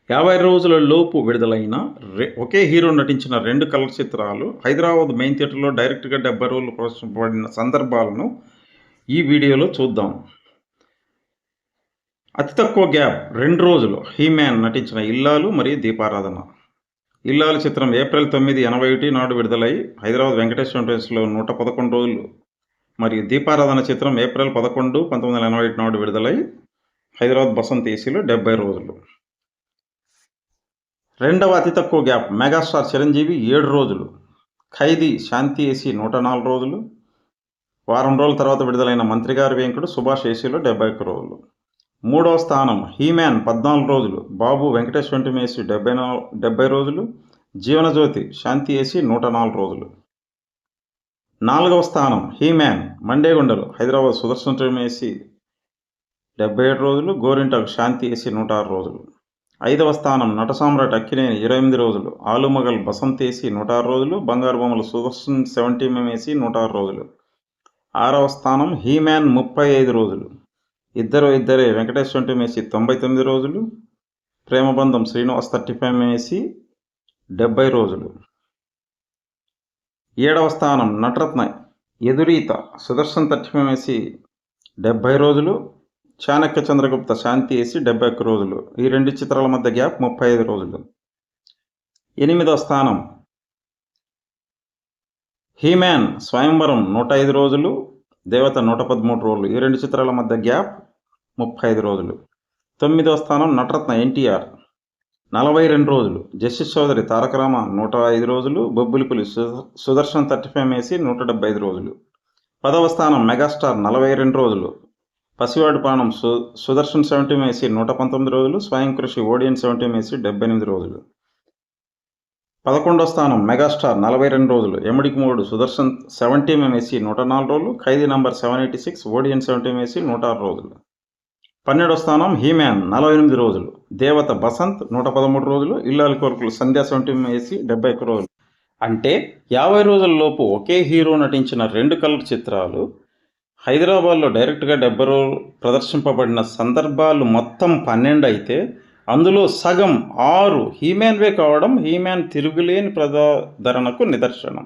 50 రోజుల లోపు విడుదలైన ఒకే హీరో నటించిన 2 కలర్ చిత్రాలు హైదరాబాద్ మెయిన్ థియేటర్‌లో డైరెక్ట్‌గా 70 రోజులు ప్రదర్శింపబడిన సందర్భాలను ఈ వీడియోలో చూద్దాం. అతి తక్కువ గ్యాప్ 2 రోజులు 'హీ-మ్యాన్' నటించిన 'ఇల్లాలు' మరియు 'దీపారాధన'. 'ఇల్లాలు' చిత్రం ఏప్రిల్ 9, 1981 నాడు విడుదలై హైదరాబాద్ వెంకటేశ్వర టెంట్స్‌లో 111 రోజులు మరియు 'దీపారాధన' చిత్రం ఏప్రిల్ 11, 1981 నాడు విడుదలై హైదరాబాద్ బసంత్ ఏసీలో 70 రోజులు. రెండవ అతి తక్కువ గ్యాప్ మెగాస్టార్ చిరంజీవి 7 రోజులు, 'ఖైదీ' శాంతి ఏసీ 104 రోజులు, వారం రోజుల తర్వాత విడుదలైన 'మంత్రిగారి వెంకడు' సుభాష్ ఏసీలో 71 రోజులు. మూడవ స్థానం 'హీ-మ్యాన్' 14 రోజులు, 'బాబు' వెంకటేష్ వెంటం ఏసీ 70 రోజులు, 'జీవనజ్యోతి' శాంతి ఏసీ 104 రోజులు. నాలుగవ స్థానం 'హీ-మ్యాన్' మండేగుండలు హైదరాబాద్ సుదర్శన్ టెం ఏసీ 77 రోజులు, 'గోరింటాకు' శాంతి ఏసీ 106 రోజులు. ఐదవ స్థానం నటసామ్రాట్ అక్కినేని 28 రోజులు, 'ఆలుమగల్' బసంత్ ఏసీ 106 రోజులు, 'బంగారు బొమ్మలు' సుదర్శన్ 70 ఏసీ 106 రోజులు. ఆరవ స్థానం 'హీ-మ్యాన్' 35 రోజులు, 'ఇద్దరో ఇద్దరే' వెంకటేష్ వెంటం ఏసీ 99 రోజులు, 'ప్రేమబంధం' శ్రీనివాస్ 35 ఏసీ 70 రోజులు. ఏడవ స్థానం నటరత్న 'ఎదురీత' సుదర్శన్ 35 ఏసీ 70 రోజులు, 'చాణక్య చంద్రగుప్త' శాంతి ఏసీ 71 రోజులు. ఈ 2 చిత్రాల మధ్య గ్యాప్ 35 రోజులు. ఎనిమిదవ స్థానం 'హీ-మ్యాన్' స్వయంవరం 105 రోజులు, 'దేవత' 113 రోజులు. ఈ 2 చిత్రాల మధ్య గ్యాప్ 35 రోజులు. తొమ్మిదవ స్థానం నటరత్న ఎన్టీఆర్ 42 రోజులు, 'జస్టిస్ చౌదరి' తారక రామ 105 రోజులు, 'బొబ్బిలిపులి' సుదర్శన్ 35 ఏసీ 175 రోజులు. 10వ స్థానం మెగాస్టార్ 42 రోజులు, 'పసివాడి ప్రాణం' సుదర్శన్ 70 ఏసీ 119 రోజులు, 'స్వయం కృషి' ఓడియన్ 70 ఏసీ 78 రోజులు. 11వ స్థానం మెగాస్టార్ 42 రోజులు, 'యముడికి మొగుడు' సుదర్శన్ 70 ఏసీ 104 రోజులు, 'ఖైదీ నంబర్ 786' ఓడియన్ 70 ఏసీ 106 రోజులు. 12వ స్థానం 'హీ-మ్యాన్' 48 రోజులు, 'దేవత' బసంత్ 113 రోజులు, 'ఇల్లాలు కోర్కులు' సంధ్య 70 ఏసీ 71 రోజులు. అంటే 50 రోజుల లోపు ఒకే హీరో నటించిన 2 కలర్ చిత్రాలు హైదరాబాద్లో డైరెక్ట్గా 70 రోజులు ప్రదర్శింపబడిన సందర్భాలు మొత్తం 12 అయితే అందులో సగం 6 హీ-మ్యాన్వే కావడం హీ-మ్యాన్ తిరుగులేని ప్రజాదరణకు నిదర్శనం.